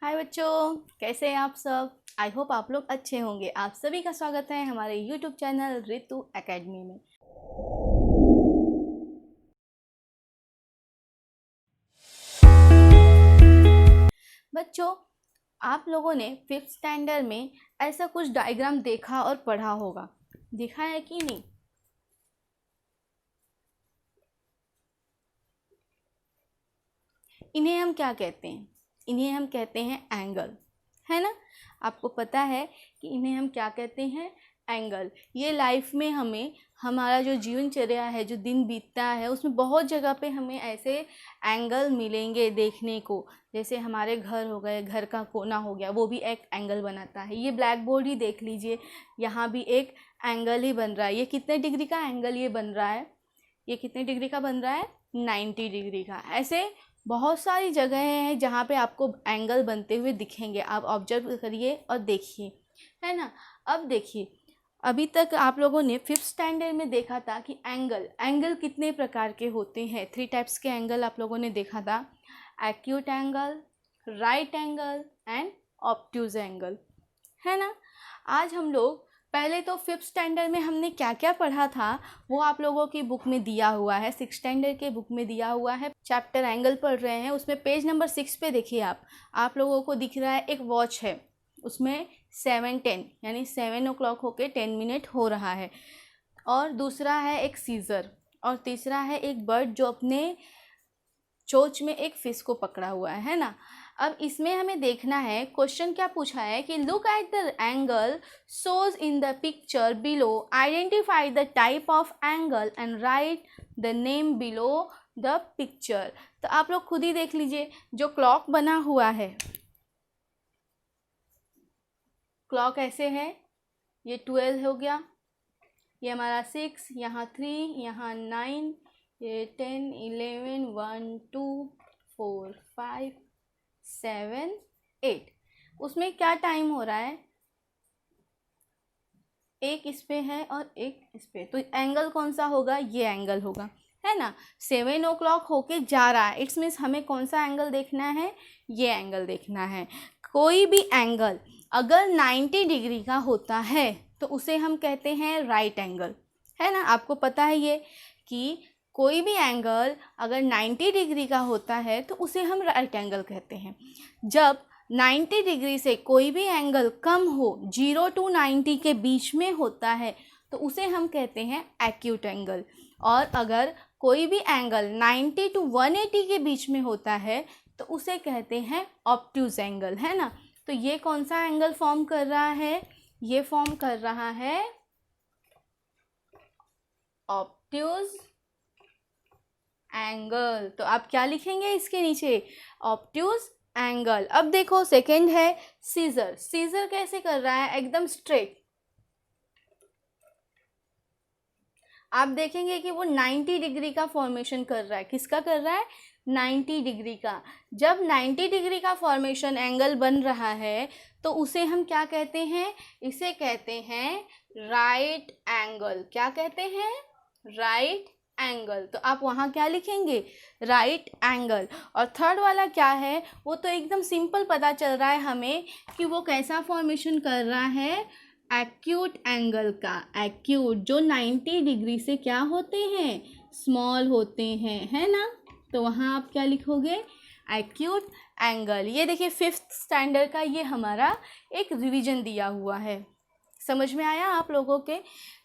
हाय बच्चों, कैसे हैं आप सब। आई होप आप लोग अच्छे होंगे। आप सभी का स्वागत है हमारे यूट्यूब चैनल रितु एकेडमी में। बच्चों, आप लोगों ने फिफ्थ स्टैंडर्ड में ऐसा कुछ डायग्राम देखा और पढ़ा होगा। देखा है कि नहीं? इन्हें हम क्या कहते हैं? इन्हें हम कहते हैं एंगल, है ना। आपको पता है कि इन्हें हम क्या कहते हैं? एंगल। ये लाइफ में हमें, हमारा जो जीवनचर्या है, जो दिन बीतता है, उसमें बहुत जगह पे हमें ऐसे एंगल मिलेंगे देखने को। जैसे हमारे घर हो गए, घर का कोना हो गया, वो भी एक एंगल बनाता है। ये ब्लैक बोर्ड ही देख लीजिए, यहाँ भी एक एंगल ही बन रहा है। ये कितने डिग्री का एंगल ये बन रहा है? ये कितने डिग्री का बन रहा है? 90 डिग्री का। ऐसे बहुत सारी जगहें हैं जहाँ पे आपको एंगल बनते हुए दिखेंगे। आप ऑब्जर्व करिए और देखिए, है ना। अब देखिए, अभी तक आप लोगों ने फिफ्थ स्टैंडर्ड में देखा था कि एंगल कितने प्रकार के होते हैं। 3 टाइप्स के एंगल आप लोगों ने देखा था। Acute angle, right angle and obtuse angle, है ना। आज हम लोग, पहले तो फिफ्थ स्टैंडर्ड में हमने क्या क्या पढ़ा था वो आप लोगों की बुक में दिया हुआ है। सिक्स स्टैंडर्ड के बुक में दिया हुआ है। चैप्टर एंगल पढ़ रहे हैं, उसमें पेज नंबर 6 पे देखिए। आप लोगों को दिख रहा है एक वॉच है, उसमें 7:10 यानी 7 o'clock होके 10 मिनट हो रहा है। और दूसरा है एक सीज़र, और तीसरा है एक बर्ड जो अपने चोंच में एक फिश को पकड़ा हुआ है ना। अब इसमें हमें देखना है, क्वेश्चन क्या पूछा है कि look at the angle shows in the picture below, identify the type of angle and right the name below the picture. तो आप लोग खुद ही देख लीजिए, जो क्लॉक बना हुआ है, क्लॉक ऐसे है, ये 12 हो गया, ये हमारा 6, यहाँ 3, यहाँ 9, ये 10, 11, 1, 2, 4, 5, 7, 8। उसमें क्या टाइम हो रहा है? एक इस पे है और एक इस पे, तो एंगल कौन सा होगा? ये एंगल होगा, है ना। 7 o'clock होके जा रहा है, इट्स मीन्स हमें कौन सा एंगल देखना है? ये एंगल देखना है। कोई भी एंगल अगर 90 डिग्री का होता है तो उसे हम कहते हैं राइट एंगल, है ना। आपको पता है ये कि कोई भी एंगल अगर 90 डिग्री का होता है तो उसे हम राइट एंगल कहते हैं। जब 90 डिग्री से कोई भी एंगल कम हो, 0 to 90 के बीच में होता है, तो उसे हम कहते हैं एक्यूट एंगल। और अगर कोई भी एंगल 90 to 180 के बीच में होता है तो उसे कहते हैं ऑब्ट्यूज एंगल, है ना। तो ये कौन सा एंगल फॉर्म कर रहा है? ये फॉर्म कर रहा है ऑब्ट्यूज एंगल। तो आप क्या लिखेंगे इसके नीचे? Obtuse angle. अब देखो, सेकंड है सीजर। सीजर कैसे कर रहा है? एकदम स्ट्रेट। आप देखेंगे कि वो 90 डिग्री का फॉर्मेशन कर रहा है। किसका कर रहा है? 90 डिग्री का। जब 90 डिग्री का फॉर्मेशन एंगल बन रहा है तो उसे हम क्या कहते हैं? इसे कहते हैं राइट एंगल। क्या कहते हैं? Right angle. तो आप वहाँ क्या लिखेंगे? Right angle. और थर्ड वाला क्या है? वो तो एकदम सिंपल पता चल रहा है हमें कि वो कैसा फॉर्मेशन कर रहा है? एक्यूट एंगल का। एक्यूट जो 90 डिग्री से क्या होते हैं? स्मॉल होते हैं, है ना। तो वहाँ आप क्या लिखोगे? Acute angle. ये देखिए, फिफ्थ स्टैंडर्ड का ये हमारा एक रिवीजन दिया हुआ है। समझ में आया आप लोगों के?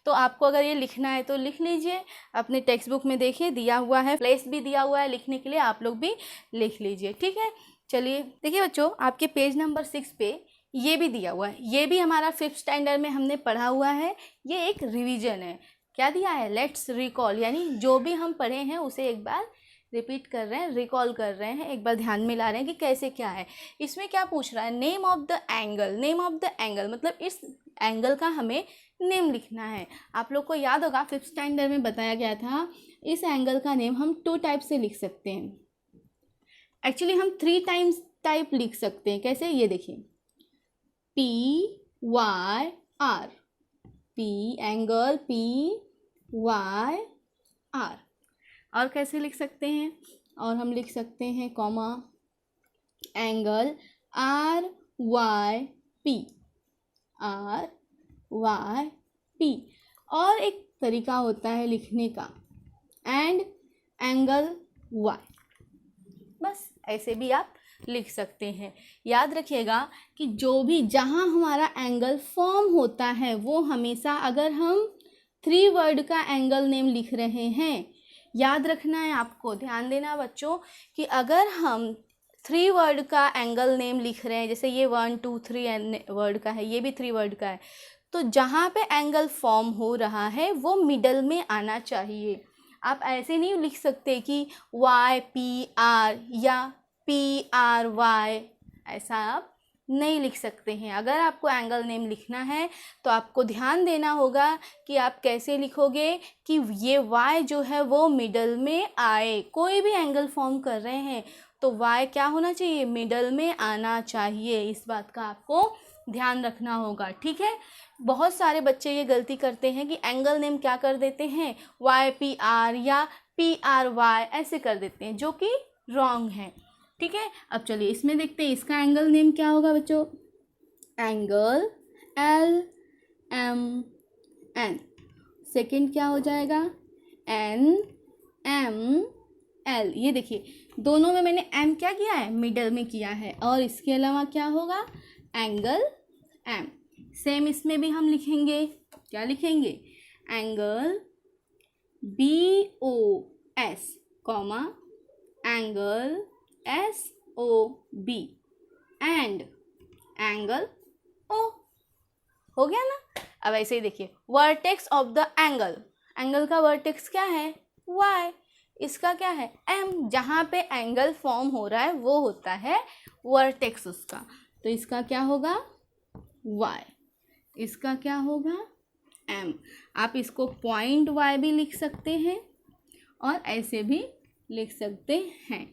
तो आपको अगर ये लिखना है तो लिख लीजिए, अपने टेक्स्ट बुक में देखिए दिया हुआ है, प्लेस भी दिया हुआ है लिखने के लिए, आप लोग भी लिख लीजिए, ठीक है। चलिए देखिए बच्चों, आपके पेज नंबर 6 पे ये भी दिया हुआ है। ये भी हमारा फिफ्थ स्टैंडर्ड में हमने पढ़ा हुआ है। ये एक रिवीजन है। क्या दिया है? लेट्स रिकॉल, यानी जो भी हम पढ़े हैं उसे एक बार रिपीट कर रहे हैं, रिकॉल कर रहे हैं, एक बार ध्यान में ला रहे हैं कि कैसे क्या है। इसमें क्या पूछ रहा है? Name of the angle. Name of the angle मतलब इस एंगल का हमें नेम लिखना है। आप लोग को याद होगा फिफ्थ स्टैंडर्ड में बताया गया था, इस एंगल का नेम हम 2 टाइप से लिख सकते हैं। एक्चुअली हम 3 टाइप लिख सकते हैं। कैसे? ये देखिए, PYR, P एंगल PYR। और कैसे लिख सकते हैं? और हम लिख सकते हैं कॉमा एंगल RYP, RYP। और एक तरीका होता है लिखने का, एंड एंगल Y। बस ऐसे भी आप लिख सकते हैं। याद रखिएगा कि जो भी जहाँ हमारा एंगल फॉर्म होता है वो हमेशा, अगर हम 3 वर्ड का एंगल नेम लिख रहे हैं, याद रखना है आपको, ध्यान देना बच्चों कि अगर हम 3 वर्ड का एंगल नेम लिख रहे हैं, जैसे ये 1 2 3 वर्ड का है, ये भी 3 वर्ड का है, तो जहाँ पे एंगल फॉर्म हो रहा है वो मिडल में आना चाहिए। आप ऐसे नहीं लिख सकते कि YPR या PRY, ऐसा आप नहीं लिख सकते हैं। अगर आपको एंगल नेम लिखना है तो आपको ध्यान देना होगा कि आप कैसे लिखोगे कि ये Y जो है वो मिडल में आए। कोई भी एंगल फॉर्म कर रहे हैं तो Y क्या होना चाहिए, मिडल में आना चाहिए। इस बात का आपको ध्यान रखना होगा, ठीक है। बहुत सारे बच्चे ये गलती करते हैं कि एंगल नेम क्या कर देते हैं, YPR या PRY ऐसे कर देते हैं, जो कि रॉन्ग है, ठीक है। अब चलिए इसमें देखते हैं इसका एंगल नेम क्या होगा बच्चों। Angle LMN। सेकंड क्या हो जाएगा, NML। ये देखिए दोनों में मैंने M क्या किया है, मिडल में किया है। और इसके अलावा क्या होगा, एंगल M। सेम इसमें भी हम लिखेंगे, क्या लिखेंगे, angle BOS, angle SOB and angle O। हो गया ना। अब ऐसे ही देखिए, vertex of the angle, angle का वर्टेक्स क्या है, Y, इसका क्या है, M। जहाँ पे एंगल फॉर्म हो रहा है वो होता है वर्टेक्स उसका, तो इसका क्या होगा Y, इसका क्या होगा M। आप इसको पॉइंट Y भी लिख सकते हैं और ऐसे भी लिख सकते हैं,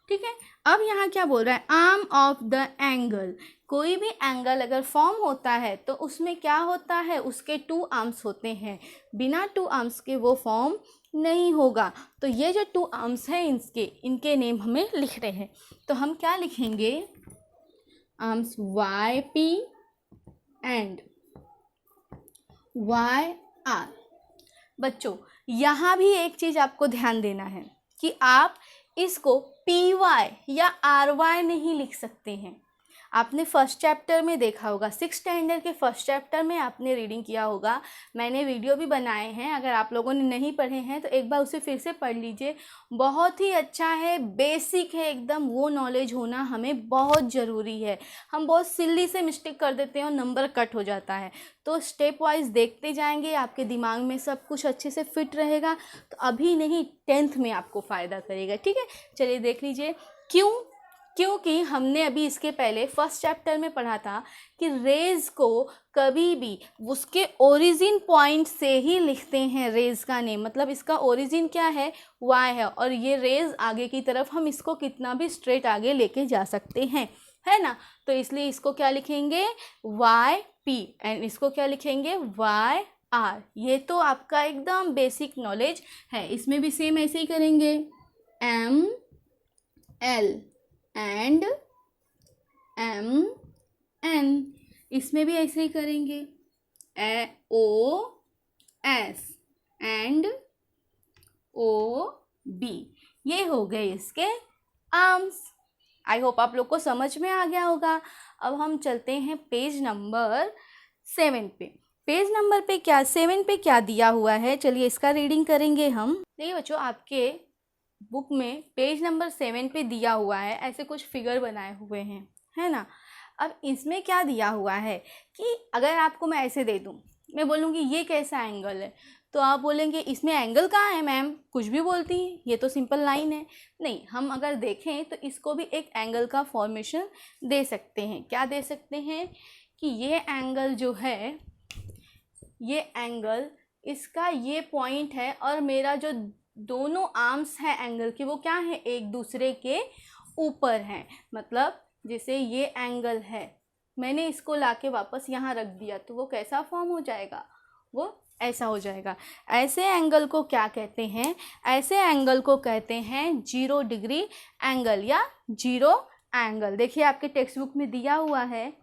ठीक है। अब यहाँ क्या बोल रहा है, आर्म ऑफ द एंगल। कोई भी एंगल अगर फॉर्म होता है तो उसमें क्या होता है, उसके 2 आर्म्स होते हैं। बिना 2 आर्म्स के वो फॉर्म नहीं होगा। तो ये जो 2 आर्म्स हैं इनके नेम हमें लिख रहे हैं, तो हम क्या लिखेंगे, आर्म्स YP एंड YR। बच्चों यहाँ भी एक चीज़ आपको ध्यान देना है कि आप इसको PY या RY नहीं लिख सकते हैं। आपने फर्स्ट चैप्टर में देखा होगा, 6th स्टैंडर्ड के फर्स्ट चैप्टर में आपने रीडिंग किया होगा। मैंने वीडियो भी बनाए हैं, अगर आप लोगों ने नहीं पढ़े हैं तो एक बार उसे फिर से पढ़ लीजिए। बहुत ही अच्छा है, बेसिक है एकदम, वो नॉलेज होना हमें बहुत ज़रूरी है। हम बहुत सिल्ली से मिस्टेक कर देते हैं और नंबर कट हो जाता है। तो स्टेप वाइज देखते जाएंगे, आपके दिमाग में सब कुछ अच्छे से फिट रहेगा, तो अभी नहीं 10th में आपको फ़ायदा करेगा, ठीक है। चलिए देख लीजिए क्योंकि हमने अभी इसके पहले फर्स्ट चैप्टर में पढ़ा था कि रेज को कभी भी उसके ओरिजिन पॉइंट से ही लिखते हैं। रेज का नेम मतलब इसका ओरिजिन क्या है, Y है, और ये रेज आगे की तरफ हम इसको कितना भी स्ट्रेट आगे लेके जा सकते हैं, है ना। तो इसलिए इसको क्या लिखेंगे, YP, एंड इसको क्या लिखेंगे, YR। ये तो आपका एकदम बेसिक नॉलेज है। इसमें भी सेम ऐसे ही करेंगे, ML एंड MN। इसमें भी ऐसे ही करेंगे, OS एंड OB। ये हो गए इसके आर्म्स। आई होप आप लोग को समझ में आ गया होगा। अब हम चलते हैं पेज नंबर 7 पे। पेज नंबर पे क्या 7 पे क्या दिया हुआ है, चलिए इसका रीडिंग करेंगे हम। देखिए बच्चों, आपके बुक में पेज नंबर 7 पे दिया हुआ है, ऐसे कुछ फिगर बनाए हुए हैं, है ना। अब इसमें क्या दिया हुआ है कि अगर आपको मैं ऐसे दे दूँ, मैं बोलूँगी ये कैसा एंगल है, तो आप बोलेंगे इसमें एंगल कहाँ है मैम, कुछ भी बोलती हैं, ये तो सिंपल लाइन है। नहीं, हम अगर देखें तो इसको भी एक एंगल का फॉर्मेशन दे सकते हैं। क्या दे सकते हैं कि ये एंगल जो है, ये एंगल, इसका ये पॉइंट है और मेरा जो दोनों आर्म्स हैं एंगल के वो क्या है, एक दूसरे के ऊपर हैं। मतलब जैसे ये एंगल है, मैंने इसको लाके वापस यहाँ रख दिया तो वो कैसा फॉर्म हो जाएगा, वो ऐसा हो जाएगा। ऐसे एंगल को क्या कहते हैं, ऐसे एंगल को कहते हैं 0 डिग्री एंगल या 0 एंगल। देखिए आपके टेक्स्ट बुक में दिया हुआ है,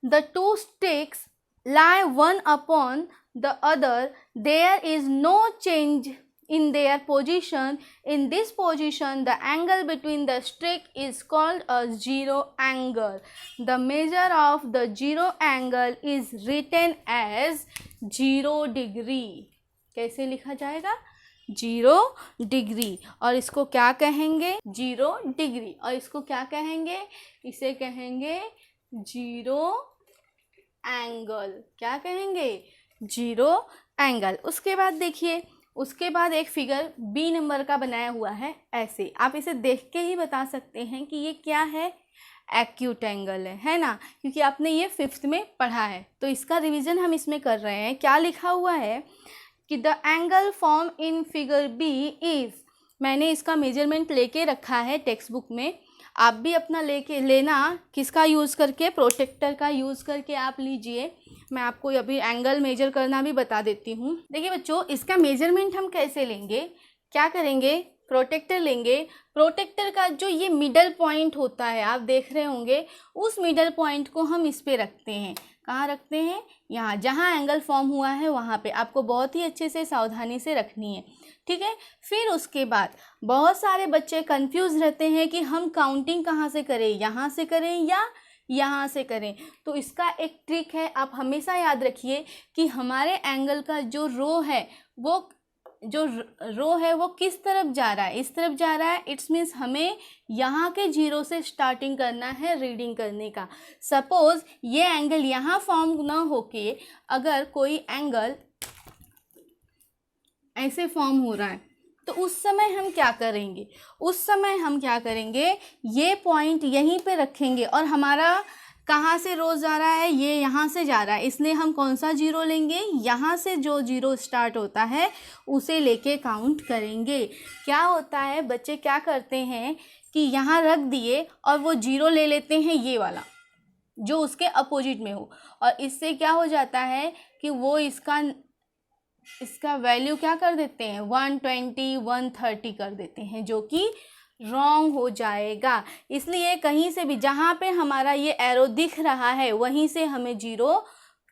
the two sticks lie one upon the other, there is no change in their position. In this position, the angle between the stick is called a zero angle. The measure of the zero angle is written as 0 degree. कैसे लिखा जाएगा? 0 degree. और इसको क्या कहेंगे? 0 degree. और इसको क्या कहेंगे? इसे कहेंगे 0 एंगल। क्या कहेंगे? 0 एंगल। उसके बाद देखिए, उसके बाद एक फिगर बी नंबर का बनाया हुआ है ऐसे। आप इसे देख के ही बता सकते हैं कि ये क्या है? एक्यूट एंगल है ना, क्योंकि आपने ये 5th में पढ़ा है। तो इसका रिवीजन हम इसमें कर रहे हैं। क्या लिखा हुआ है कि the angle form in figure B is, मैंने इसका मेजरमेंट लेके रखा है टेक्स्ट बुक में। आप भी अपना लेना, किसका यूज़ करके? प्रोटेक्टर का यूज़ करके आप लीजिए। मैं आपको अभी एंगल मेजर करना भी बता देती हूँ। देखिए बच्चों, इसका मेजरमेंट हम कैसे लेंगे? क्या करेंगे? प्रोटेक्टर लेंगे। प्रोटेक्टर का जो ये मिडल पॉइंट होता है, आप देख रहे होंगे, उस मिडल पॉइंट को हम इस पे रखते हैं। कहाँ रखते हैं? यहाँ, जहाँ एंगल फॉर्म हुआ है वहाँ पे। आपको बहुत ही अच्छे से सावधानी से रखनी है, ठीक है। फिर उसके बाद बहुत सारे बच्चे कंफ्यूज रहते हैं कि हम काउंटिंग कहाँ से करें, यहाँ से करें या यहाँ से करें। तो इसका एक ट्रिक है, आप हमेशा याद रखिए कि हमारे एंगल का जो रो है वो किस तरफ जा रहा है? इस तरफ जा रहा है। इट्स मीन्स हमें यहाँ के 0 से स्टार्टिंग करना है रीडिंग करने का। सपोज ये एंगल यहाँ फॉर्म ना होके अगर कोई एंगल ऐसे फॉर्म हो रहा है, तो उस समय हम क्या करेंगे? उस समय हम क्या करेंगे? ये पॉइंट यहीं पे रखेंगे और हमारा कहाँ से रोज जा रहा है? ये यहाँ से जा रहा है, इसलिए हम कौन सा 0 लेंगे? यहाँ से जो 0 स्टार्ट होता है उसे लेके काउंट करेंगे। क्या होता है, बच्चे क्या करते हैं कि यहाँ रख दिए और वो 0 ले लेते हैं ये वाला जो उसके अपोजिट में हो, और इससे क्या हो जाता है कि वो इसका वैल्यू क्या कर देते हैं? 120, 130 कर देते हैं, जो कि रॉन्ग हो जाएगा। इसलिए कहीं से भी जहाँ पे हमारा ये एरो दिख रहा है वहीं से हमें 0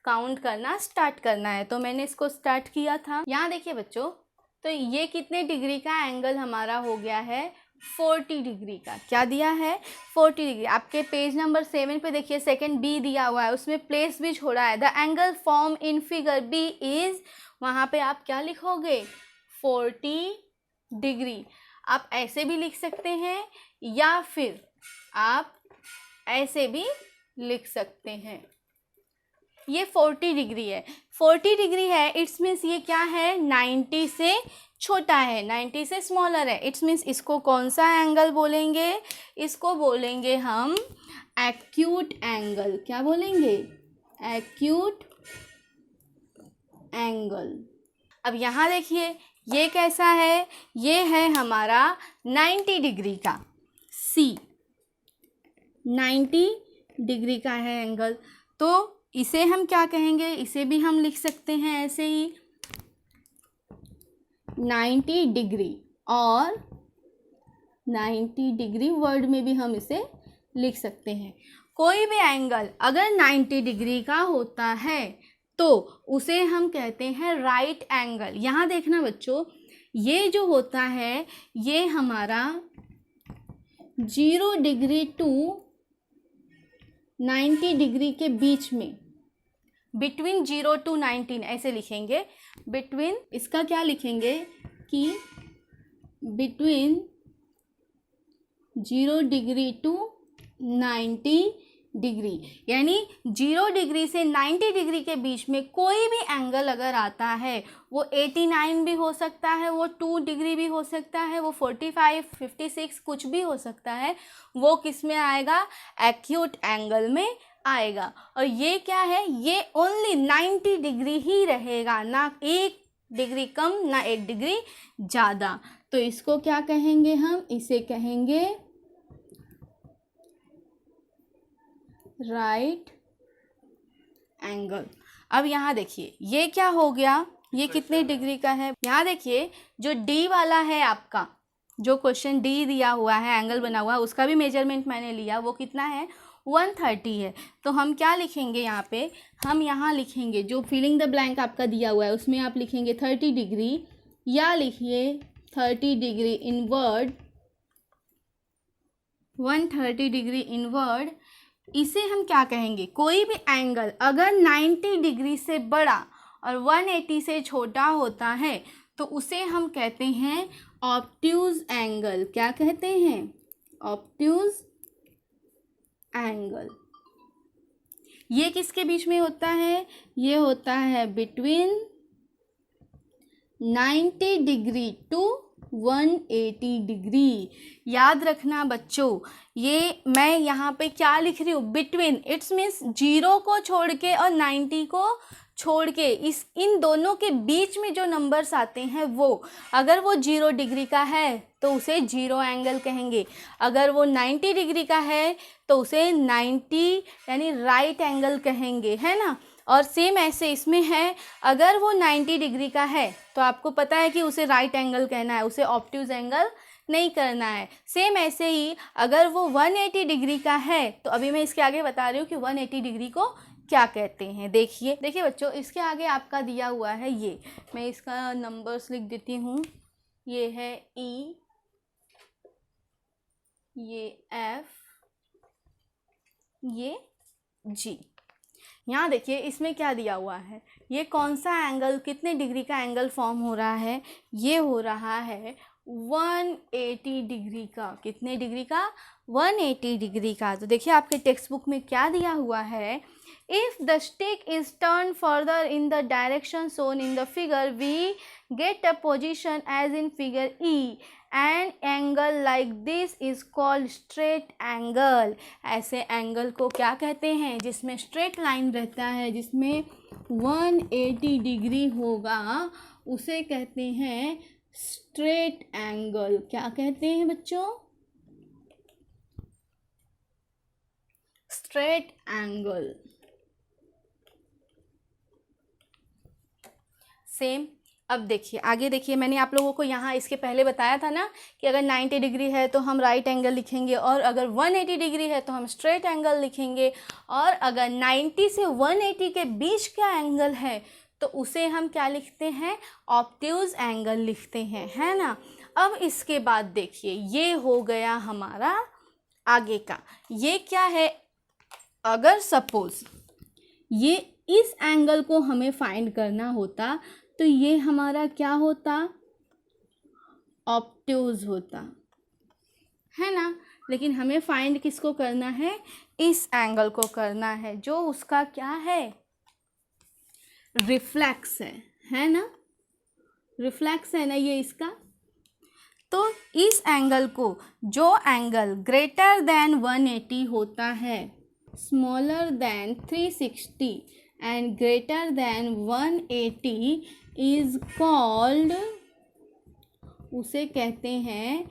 काउंट करना स्टार्ट करना है। तो मैंने इसको स्टार्ट किया था। यहाँ देखिए बच्चों, तो ये कितने डिग्री का एंगल हमारा हो गया है? 40 डिग्री का। क्या दिया है? 40 डिग्री। आपके पेज नंबर 7 पे देखिए सेकंड बी दिया हुआ है, उसमें प्लेस भी छोड़ा है। The angle form in figure B is, वहाँ पे आप क्या लिखोगे? 40 डिग्री। आप ऐसे भी लिख सकते हैं या फिर आप ऐसे भी लिख सकते हैं। ये 40 डिग्री है, 40 डिग्री है। इट्स मीन्स ये क्या है? 90 से छोटा है, 90 से स्मॉलर है। इट्स मीन्स इसको कौन सा एंगल बोलेंगे? इसको बोलेंगे हम एक्यूट एंगल। क्या बोलेंगे? Acute angle. अब यहाँ देखिए, ये कैसा है? ये है हमारा 90 डिग्री का। सी 90 डिग्री का है एंगल। तो इसे हम क्या कहेंगे? इसे भी हम लिख सकते हैं ऐसे ही 90 डिग्री, और 90 डिग्री वर्ड में भी हम इसे लिख सकते हैं। कोई भी एंगल अगर 90 डिग्री का होता है तो उसे हम कहते हैं राइट एंगल। यहाँ देखना बच्चों, ये जो होता है ये हमारा 0 डिग्री टू 90 डिग्री के बीच में, बिटवीन 0 to 19 ऐसे लिखेंगे। बिटवीन, इसका क्या लिखेंगे कि बिटवीन 0 डिग्री टू 90 डिग्री, यानी 0 डिग्री से 90 डिग्री के बीच में कोई भी एंगल अगर आता है, वो 89 भी हो सकता है, वो 2 डिग्री भी हो सकता है, वो 45, 56 कुछ भी हो सकता है, वो किस में आएगा? एक्यूट एंगल में आएगा। और ये क्या है? ये ओनली 90 डिग्री ही रहेगा, ना 1 डिग्री कम ना 1 डिग्री ज़्यादा। तो इसको क्या कहेंगे हम? इसे कहेंगे राइट एंगल। अब यहाँ देखिए, ये क्या हो गया? ये कितने डिग्री का है? यहाँ देखिए, जो डी वाला है आपका, जो क्वेश्चन डी दिया हुआ है एंगल बना हुआ है उसका भी मेजरमेंट मैंने लिया, वो कितना है 130 है। तो हम क्या लिखेंगे यहाँ पे, हम यहाँ लिखेंगे जो फिलिंग द ब्लैंक आपका दिया हुआ है उसमें आप लिखेंगे 30 डिग्री, या लिखिए 30 डिग्री इनवर्ड, 130 डिग्री इनवर्ड। इसे हम क्या कहेंगे, कोई भी एंगल अगर 90 डिग्री से बड़ा और 180 से छोटा होता है तो उसे हम कहते हैं ऑब्ट्यूज एंगल। क्या कहते हैं, ऑब्ट्यूज एंगल। ये किसके बीच में होता है, ये होता है बिटवीन 90 डिग्री टू 180 डिग्री। याद रखना बच्चों, ये मैं यहाँ पे क्या लिख रही हूँ, बिटवीन, इट्स मीन्स 0 को छोड़ के और 90 को छोड़ के, इन दोनों के बीच में जो नंबर्स आते हैं वो, अगर वो 0 डिग्री का है तो उसे 0 एंगल कहेंगे, अगर वो 90 डिग्री का है तो उसे 90 यानी राइट एंगल कहेंगे, है ना। और सेम ऐसे इसमें है, अगर वो 90 डिग्री का है तो आपको पता है कि उसे राइट एंगल कहना है, उसे ऑब्ट्यूज एंगल नहीं करना है। सेम ऐसे ही अगर वो 180 डिग्री का है तो अभी मैं इसके आगे बता रही हूँ कि 180 डिग्री को क्या कहते हैं। देखिए बच्चों, इसके आगे आपका दिया हुआ है, ये मैं इसका नंबर्स लिख देती हूँ, ये है E, ये F, ये G। यहाँ देखिए इसमें क्या दिया हुआ है, ये कौन सा एंगल, कितने डिग्री का एंगल फॉर्म हो रहा है, ये हो रहा है 180 डिग्री का। कितने डिग्री का, 180 डिग्री का। तो देखिए आपके टेक्स्ट बुक में क्या दिया हुआ है, if the stick is turn further in the direction shown in the figure we get a position as in figure E, and angle like this is called straight angle. ऐसे angle को क्या कहते हैं, जिसमें स्ट्रेट लाइन रहता है, जिसमें 180 degree होगा, उसे कहते हैं स्ट्रेट एंगल। क्या कहते हैं बच्चों, स्ट्रेट एंगल। सेम अब देखिए आगे, देखिए मैंने आप लोगों को यहाँ इसके पहले बताया था ना कि अगर 90 डिग्री है तो हम राइट एंगल लिखेंगे, और अगर 180 डिग्री है तो हम स्ट्रेट एंगल लिखेंगे, और अगर 90 से 180 के बीच का एंगल है तो उसे हम क्या लिखते हैं, ऑब्ट्यूज एंगल लिखते हैं, है ना। अब इसके बाद देखिए ये हो गया हमारा आगे का, ये क्या है, अगर सपोज ये इस एंगल को हमें फाइंड करना होता तो ये हमारा क्या होता, ऑब्ट्यूज होता, है ना। लेकिन हमें फाइंड किसको करना है, इस एंगल को करना है, जो उसका क्या है, रिफ्लेक्स है ना, रिफ्लेक्स है ना ये इसका। तो इस एंगल को, जो एंगल ग्रेटर देन 180 होता है, smaller than 360 and greater than 180 is called, उसे कहते हैं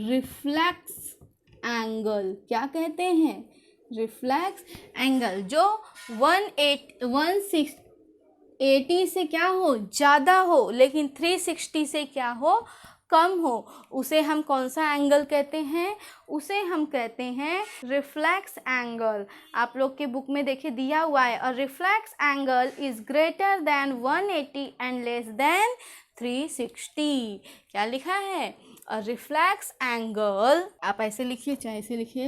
रिफ्लेक्स एंगल। क्या कहते हैं, रिफ्लेक्स एंगल। जो 180 से क्या हो, ज़्यादा हो, लेकिन 360 से क्या हो, कम हो, उसे हम कौन सा एंगल कहते हैं, उसे हम कहते हैं रिफ्लेक्स एंगल। आप लोग के बुक में देखिए दिया हुआ है, और reflex angle is greater than 180 and less than 360। क्या लिखा है, और रिफ्लेक्स एंगल, आप ऐसे लिखिए चाहे ऐसे लिखिए,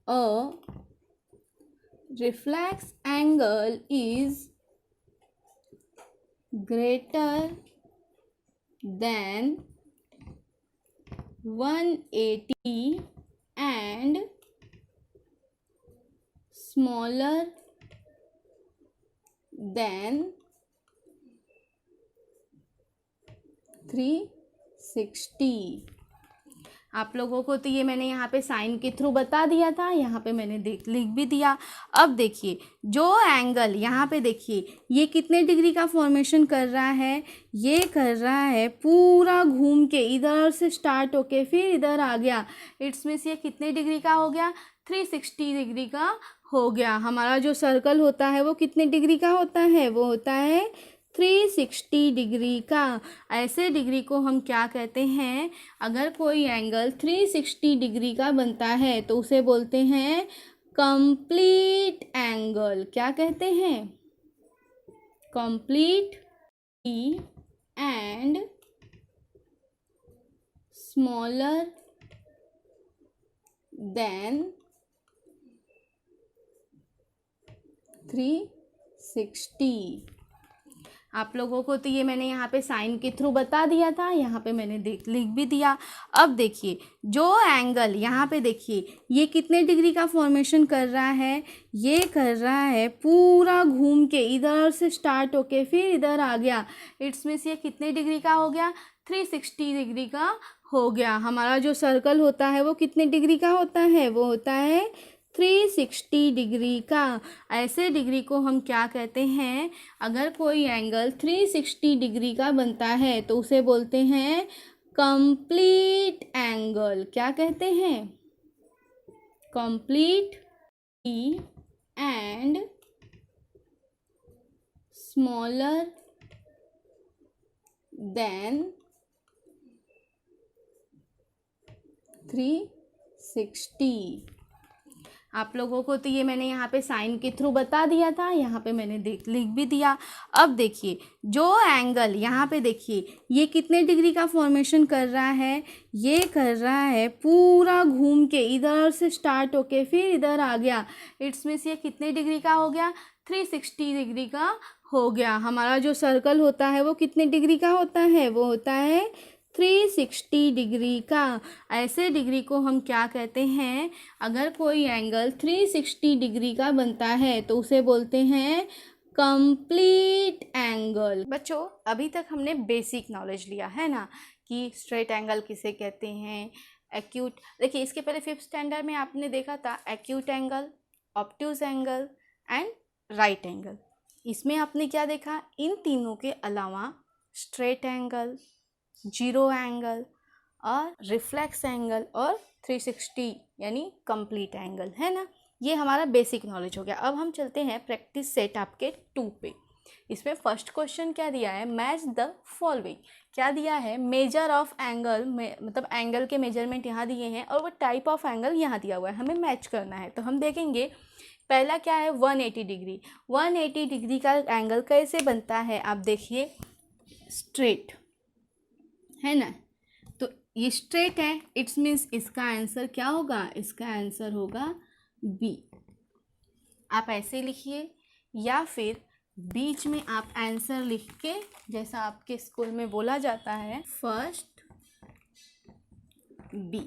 a reflex angle is greater than 180 and smaller than 360। आप लोगों को तो ये मैंने यहाँ पे साइन के थ्रू बता दिया था, यहाँ पे मैंने लिख भी दिया। अब देखिए जो एंगल यहाँ पे देखिए ये कितने डिग्री का फॉर्मेशन कर रहा है, ये कर रहा है पूरा घूम के, इधर से स्टार्ट होके फिर इधर आ गया, इट्स मीन्स ये कितने डिग्री का हो गया, 360 डिग्री का हो गया। हमारा जो सर्कल होता है वो कितने डिग्री का होता है, वो होता है 360 डिग्री का। ऐसे डिग्री को हम क्या कहते हैं? अगर कोई एंगल 360 डिग्री का बनता है तो उसे बोलते हैं कंप्लीट एंगल। क्या कहते हैं? Complete and smaller than 360। आप लोगों को तो ये मैंने यहाँ पे साइन के थ्रू बता दिया था, यहाँ पे मैंने लिख भी दिया। अब देखिए जो एंगल यहाँ पे देखिए ये कितने डिग्री का फॉर्मेशन कर रहा है? ये कर रहा है पूरा घूम के, इधर से स्टार्ट होके फिर इधर आ गया। इट्स मीन्स ये कितने डिग्री का हो गया? 360 डिग्री का हो गया। हमारा जो सर्कल होता है वो कितने डिग्री का होता है? वो होता है 360 डिग्री का। ऐसे डिग्री को हम क्या कहते हैं? अगर कोई एंगल 360 डिग्री का बनता है तो उसे बोलते हैं कंप्लीट एंगल। क्या कहते हैं? Complete and smaller than 360। आप लोगों को तो ये मैंने यहाँ पे साइन के थ्रू बता दिया था, यहाँ पे मैंने लिख भी दिया। अब देखिए जो एंगल यहाँ पे देखिए ये कितने डिग्री का फॉर्मेशन कर रहा है? ये कर रहा है पूरा घूम के, इधर से स्टार्ट होके फिर इधर आ गया। इट्स मीन्स ये कितने डिग्री का हो गया? 360 डिग्री का हो गया। हमारा जो सर्कल होता है वो कितने डिग्री का होता है? वो होता है 360 डिग्री का। ऐसे डिग्री को हम क्या कहते हैं? अगर कोई एंगल 360 डिग्री का बनता है तो उसे बोलते हैं कंप्लीट एंगल। बच्चों अभी तक हमने बेसिक नॉलेज लिया है ना कि स्ट्रेट एंगल किसे कहते हैं, एक्यूट। देखिए इसके पहले 5th स्टैंडर्ड में आपने देखा था acute angle, obtuse angle and right angle. इसमें आपने क्या देखा? इन तीनों के अलावा स्ट्रेट एंगल, जीरो एंगल और रिफ्लेक्स एंगल और 360 यानी कंप्लीट एंगल, है ना। ये हमारा बेसिक नॉलेज हो गया। अब हम चलते हैं प्रैक्टिस सेट आपके 2 पे। इसमें फर्स्ट क्वेश्चन क्या दिया है? Match the following. क्या दिया है? मेजर ऑफ एंगल में, मतलब एंगल के मेजरमेंट यहाँ दिए हैं और वो टाइप ऑफ एंगल यहाँ दिया हुआ है, हमें मैच करना है। तो हम देखेंगे पहला क्या है? 180 डिग्री। 180 डिग्री का एंगल कैसे बनता है? आप देखिए स्ट्रेट है ना, तो ये स्ट्रेट है। इट्स मीन्स इसका आंसर क्या होगा? इसका आंसर होगा बी। आप ऐसे लिखिए या फिर बीच में आप आंसर लिख के, जैसा आपके स्कूल में बोला जाता है फर्स्ट बी।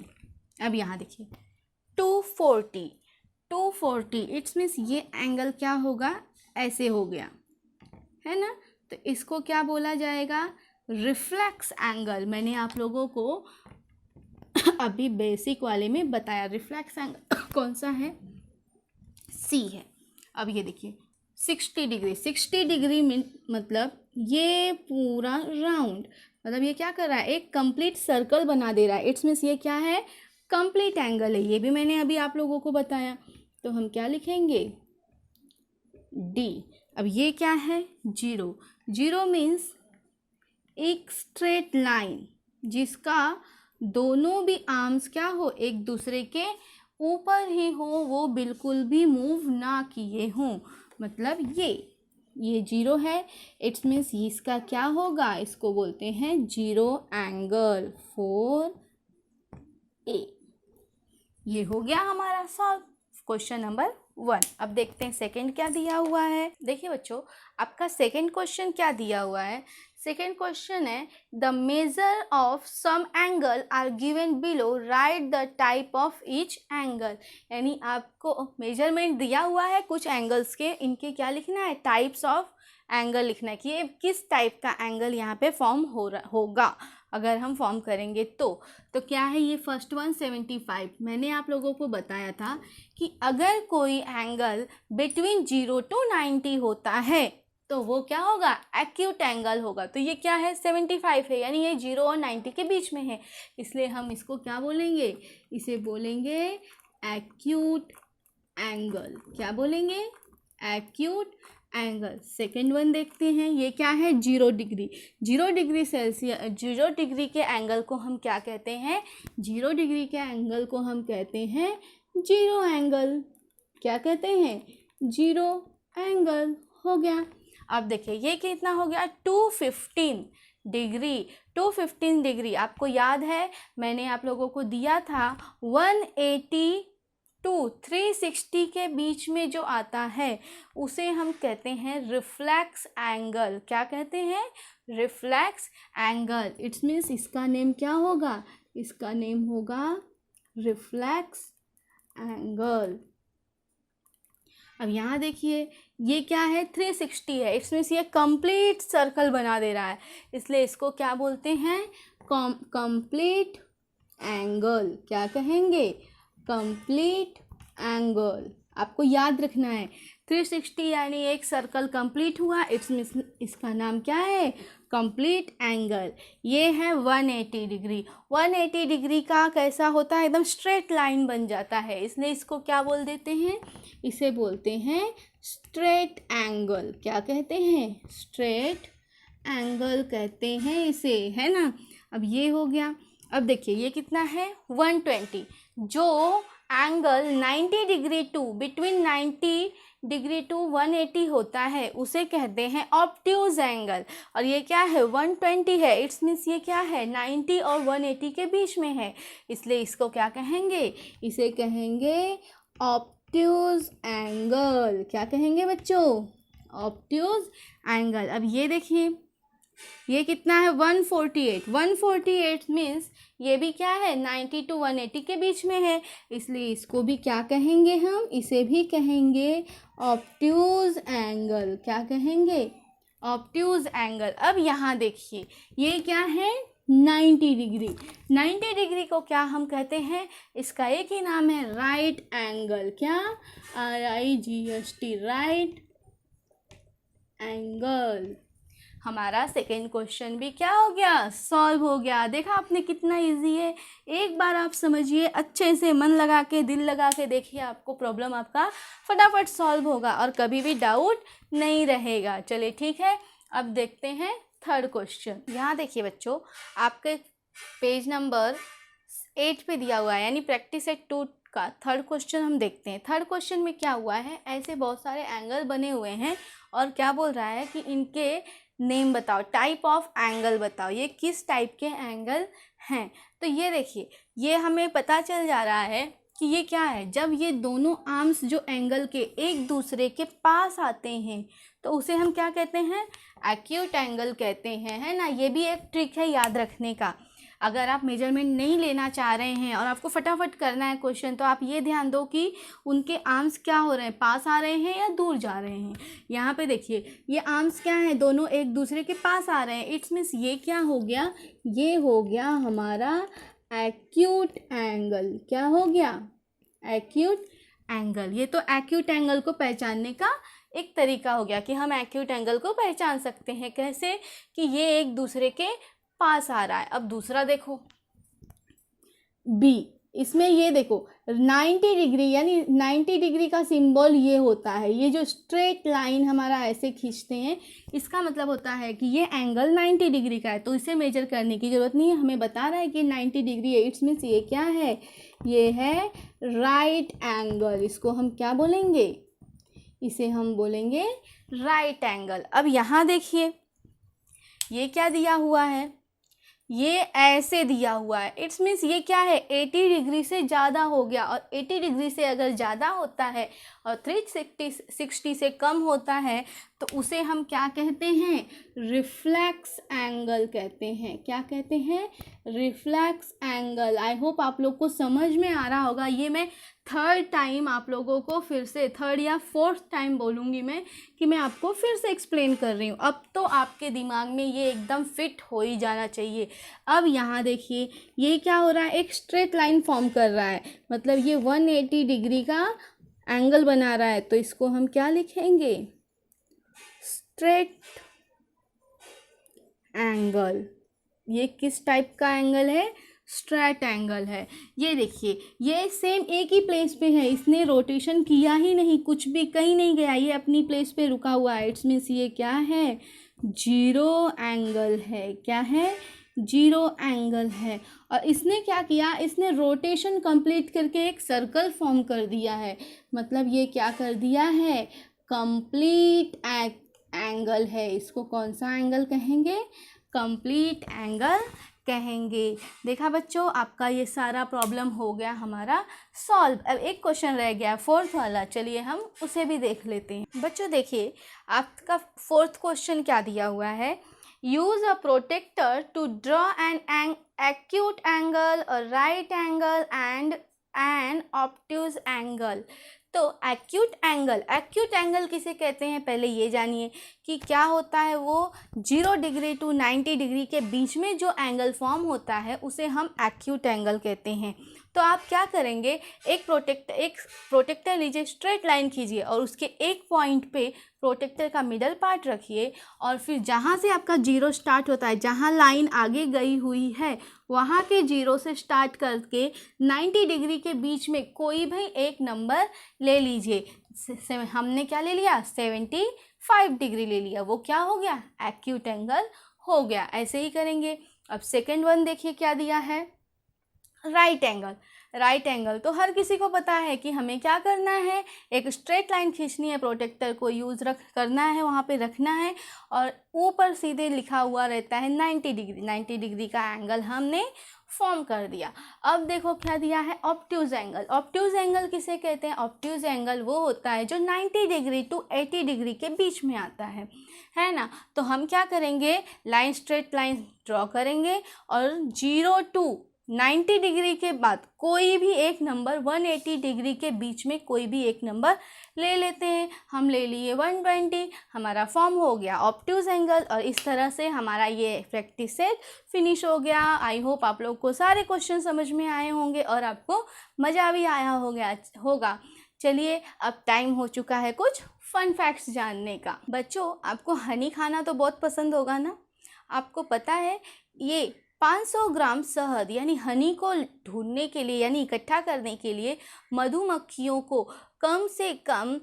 अब यहाँ देखिए 240, 240 इट्स मीन्स ये एंगल क्या होगा? ऐसे हो गया है ना, तो इसको क्या बोला जाएगा? Reflex angle. मैंने आप लोगों को अभी बेसिक वाले में बताया रिफ्लेक्स एंगल कौन सा है? सी है। अब ये देखिए 60 डिग्री, 60 डिग्री मतलब ये पूरा राउंड, मतलब ये क्या कर रहा है? एक कंप्लीट सर्कल बना दे रहा है। इट्स मीन्स ये क्या है? कंप्लीट एंगल है। ये भी मैंने अभी आप लोगों को बताया। तो हम क्या लिखेंगे? डी। अब ये क्या है? जीरो। जीरो मीन्स एक स्ट्रेट लाइन जिसका दोनों भी आर्म्स क्या हो? एक दूसरे के ऊपर ही हो, वो बिल्कुल भी मूव ना किए हों, मतलब ये जीरो है। इट्स मीन्स इसका क्या होगा? इसको बोलते हैं जीरो एंगल 4A। ये हो गया हमारा सॉल्व क्वेश्चन नंबर 1। अब देखते हैं सेकंड क्या दिया हुआ है। देखिए बच्चों आपका सेकंड क्वेश्चन क्या दिया हुआ है? सेकेंड क्वेश्चन है the measure of some angle are given below, write the type of each angle. यानी आपको मेजरमेंट दिया हुआ है कुछ एंगल्स के, इनके क्या लिखना है? टाइप्स ऑफ एंगल लिखना है कि ये किस टाइप का एंगल यहाँ पे फॉर्म होगा अगर हम फॉर्म करेंगे तो क्या है ये? First one 75। मैंने आप लोगों को बताया था कि अगर कोई एंगल बिटवीन 0 to 90 होता है तो वो क्या होगा? एक्यूट एंगल होगा। तो ये क्या है? 75 है, यानी ये 0 और 90 के बीच में है, इसलिए हम इसको क्या बोलेंगे? इसे बोलेंगे एक्यूट एंगल। क्या बोलेंगे? Acute angle. सेकेंड वन देखते हैं, ये क्या है, 0 डिग्री। 0 डिग्री सेल्सियस, 0 डिग्री के एंगल को हम क्या कहते हैं, 0 डिग्री के एंगल को हम कहते हैं जीरो एंगल। क्या कहते हैं, जीरो एंगल। हो गया। अब देखिए ये कितना हो गया, 215 डिग्री। 215 डिग्री आपको याद है, मैंने आप लोगों को दिया था 180 टू 360 के बीच में जो आता है उसे हम कहते हैं रिफ्लेक्स एंगल। क्या कहते हैं, रिफ्लेक्स एंगल। इट्स मीन्स इसका नेम क्या होगा, इसका नेम होगा रिफ्लेक्स एंगल। अब यहाँ देखिए ये क्या है, 360 है। इट्स मीन्स ये कंप्लीट सर्कल बना दे रहा है, इसलिए इसको क्या बोलते हैं, कंप्लीट एंगल। क्या कहेंगे, कंप्लीट एंगल। आपको याद रखना है 360 यानी एक सर्कल कंप्लीट हुआ, इट्स मीन्स इसका नाम क्या है, कंप्लीट एंगल। ये है 180 डिग्री। 180 डिग्री का कैसा होता है, एकदम स्ट्रेट लाइन बन जाता है, इसलिए इसको क्या बोल देते हैं, इसे बोलते हैं स्ट्रेट एंगल। क्या कहते हैं, स्ट्रेट एंगल कहते हैं इसे, है ना। अब ये हो गया। अब देखिए ये कितना है, 120। जो angle 90 degree to between 90 degree to 180 होता है उसे कहते हैं ऑब्ट्यूज एंगल। और ये क्या है, 120 है। इट्स मीन्स ये क्या है, 90 और 180 के बीच में है, इसलिए इसको क्या कहेंगे, इसे कहेंगे ऑब्ट्यूज एंगल। क्या कहेंगे बच्चों, ऑब्ट्यूज एंगल। अब ये देखिए ये कितना है, 148। 148 मीन्स ये भी क्या है, 90 टू 180 के बीच में है, इसलिए इसको भी क्या कहेंगे हम, इसे भी कहेंगे ऑब्ट्यूज एंगल। क्या कहेंगे, ऑब्ट्यूज एंगल। अब यहाँ देखिए ये क्या है, 90 डिग्री। 90 डिग्री को क्या हम कहते हैं, इसका एक ही नाम है राइट एंगल। क्या, RIGHT, राइट एंगल। हमारा सेकेंड क्वेश्चन भी क्या हो गया, सॉल्व हो गया। देखा आपने कितना इजी है, एक बार आप समझिए अच्छे से, मन लगा के, दिल लगा के देखिए, आपको प्रॉब्लम आपका फटाफट सॉल्व होगा और कभी भी डाउट नहीं रहेगा। चलिए ठीक है, अब देखते हैं थर्ड क्वेश्चन। यहाँ देखिए बच्चों, आपके पेज नंबर 8 पे दिया हुआ है, यानी प्रैक्टिस सेट 2 का थर्ड क्वेश्चन हम देखते हैं। थर्ड क्वेश्चन में क्या हुआ है, ऐसे बहुत सारे एंगल बने हुए हैं और क्या बोल रहा है कि इनके नेम बताओ, टाइप ऑफ एंगल बताओ, ये किस टाइप के एंगल हैं। तो ये देखिए ये हमें पता चल जा रहा है कि ये क्या है, जब ये दोनों आर्म्स जो एंगल के एक दूसरे के पास आते हैं तो उसे हम क्या कहते हैं, एक्यूट एंगल कहते हैं, है ना। ये भी एक ट्रिक है याद रखने का। अगर आप मेजरमेंट नहीं लेना चाह रहे हैं और आपको फटाफट करना है क्वेश्चन, तो आप ये ध्यान दो कि उनके आर्म्स क्या हो रहे हैं, पास आ रहे हैं या दूर जा रहे हैं। यहाँ पे देखिए ये आर्म्स क्या है, दोनों एक दूसरे के पास आ रहे हैं। इट्स मीन्स ये क्या हो गया, ये हो गया हमारा एक्यूट एंगल। क्या हो गया, एक्यूट एंगल। ये तो एक्यूट एंगल को पहचानने का एक तरीका हो गया कि हम एक्यूट एंगल को पहचान सकते हैं। कैसे, कि ये एक दूसरे के पास आ रहा है। अब दूसरा देखो बी, इसमें ये देखो 90 डिग्री, यानी 90 डिग्री का सिंबल ये होता है, ये जो स्ट्रेट लाइन हमारा ऐसे खींचते हैं इसका मतलब होता है कि ये एंगल 90 डिग्री का है, तो इसे मेजर करने की ज़रूरत नहीं है, हमें बता रहा है कि 90 डिग्री है। इट्स मीन्स ये क्या है, ये है राइट एंगल। इसको हम क्या बोलेंगे, इसे हम बोलेंगे राइट एंगल। अब यहाँ देखिए ये क्या दिया हुआ है, ये ऐसे दिया हुआ है। इट्स मीन्स ये क्या है, 80 डिग्री से ज़्यादा हो गया, और 80 डिग्री से अगर ज़्यादा होता है और 360 से कम होता है तो उसे हम क्या कहते हैं, रिफ्लेक्स एंगल कहते हैं। क्या कहते हैं, रिफ्लेक्स एंगल। आई होप आप लोग को समझ में आ रहा होगा। ये मैं थर्ड टाइम आप लोगों को फिर से, थर्ड या फोर्थ टाइम बोलूँगी मैं, कि मैं आपको फिर से एक्सप्लेन कर रही हूँ। अब तो आपके दिमाग में ये एकदम फिट हो ही जाना चाहिए। अब यहाँ देखिए ये क्या हो रहा है, एक स्ट्रेट लाइन फॉर्म कर रहा है, मतलब ये 180 डिग्री का एंगल बना रहा है, तो इसको हम क्या लिखेंगे, स्ट्रेट एंगल। ये किस टाइप का एंगल है, स्ट्रेट एंगल है। ये देखिए, ये सेम एक ही प्लेस पे है, इसने रोटेशन किया ही नहीं, कुछ भी कहीं नहीं गया, ये अपनी प्लेस पे रुका हुआ है। इट्स मीन्स ये क्या है, जीरो एंगल है। क्या है, जीरो एंगल है। और इसने क्या किया, इसने रोटेशन कंप्लीट करके एक सर्कल फॉर्म कर दिया है। मतलब ये क्या कर दिया है, कंप्लीट एंगल है। इसको कौन सा एंगल कहेंगे, कंप्लीट एंगल कहेंगे। देखा बच्चों, आपका ये सारा प्रॉब्लम हो गया हमारा सॉल्व। अब एक क्वेश्चन रह गया फोर्थ वाला, चलिए हम उसे भी देख लेते हैं। बच्चों देखिए, आपका फोर्थ क्वेश्चन क्या दिया हुआ है, use a protractor to draw an acute angle, a right angle and an obtuse angle. तो एक्यूट एंगल किसे कहते हैं, पहले ये जानिए कि क्या होता है। वो 0 डिग्री टू 90 डिग्री के बीच में जो एंगल फॉर्म होता है उसे हम एक्यूट एंगल कहते हैं। तो आप क्या करेंगे, एक प्रोटेक्टर लीजिए, स्ट्रेट लाइन खींचिए और उसके एक पॉइंट पे प्रोटेक्टर का मिडल पार्ट रखिए, और फिर जहाँ से आपका जीरो स्टार्ट होता है, जहाँ लाइन आगे गई हुई है, वहाँ के जीरो से स्टार्ट करके 90 डिग्री के बीच में कोई भी एक नंबर ले लीजिए। हमने क्या ले लिया, 75 डिग्री ले लिया, वो क्या हो गया, एक्यूट एंगल हो गया। ऐसे ही करेंगे। अब सेकेंड वन देखिए क्या दिया है, राइट एंगल तो हर किसी को पता है कि हमें क्या करना है, एक स्ट्रेट लाइन खींचनी है, प्रोटेक्टर को करना है, वहाँ पे रखना है, और ऊपर सीधे लिखा हुआ रहता है 90 डिग्री का एंगल हमने फॉर्म कर दिया। अब देखो क्या दिया है, ऑब्ट्यूज एंगल किसे कहते हैं, ऑब्ट्यूज एंगल वो होता है जो 90 डिग्री टू 80 डिग्री के बीच में आता है ना। तो हम क्या करेंगे, स्ट्रेट लाइन ड्रॉ करेंगे और 0 टू 90 डिग्री के बाद कोई भी एक नंबर 180 डिग्री के बीच में कोई भी एक नंबर ले लेते हैं। हम ले लिए 120, हमारा फॉर्म हो गया ऑब्ट्यूज एंगल। और इस तरह से हमारा ये प्रैक्टिस सेट फिनिश हो गया। आई होप आप लोग को सारे क्वेश्चन समझ में आए होंगे और आपको मज़ा भी आया होगा। चलिए, अब टाइम हो चुका है कुछ फन फैक्ट्स जानने का। बच्चों, आपको हनी खाना तो बहुत पसंद होगा ना। आपको पता है ये 500 ग्राम शहद यानी हनी को ढूंढने के लिए, यानी इकट्ठा करने के लिए मधुमक्खियों को कम से कम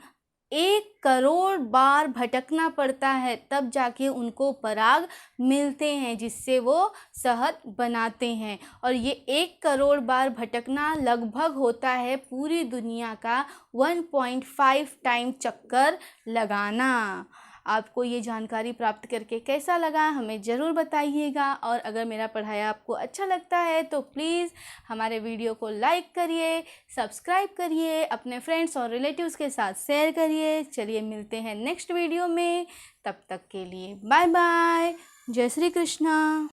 1 करोड़ बार भटकना पड़ता है, तब जाके उनको पराग मिलते हैं जिससे वो शहद बनाते हैं। और ये 1 करोड़ बार भटकना लगभग होता है पूरी दुनिया का 1.5 टाइम चक्कर लगाना। आपको ये जानकारी प्राप्त करके कैसा लगा हमें ज़रूर बताइएगा। और अगर मेरा पढ़ाया आपको अच्छा लगता है तो प्लीज़ हमारे वीडियो को लाइक करिए, सब्सक्राइब करिए, अपने फ्रेंड्स और रिलेटिव्स के साथ शेयर करिए। चलिए मिलते हैं नेक्स्ट वीडियो में, तब तक के लिए बाय बाय, जय श्री कृष्णा।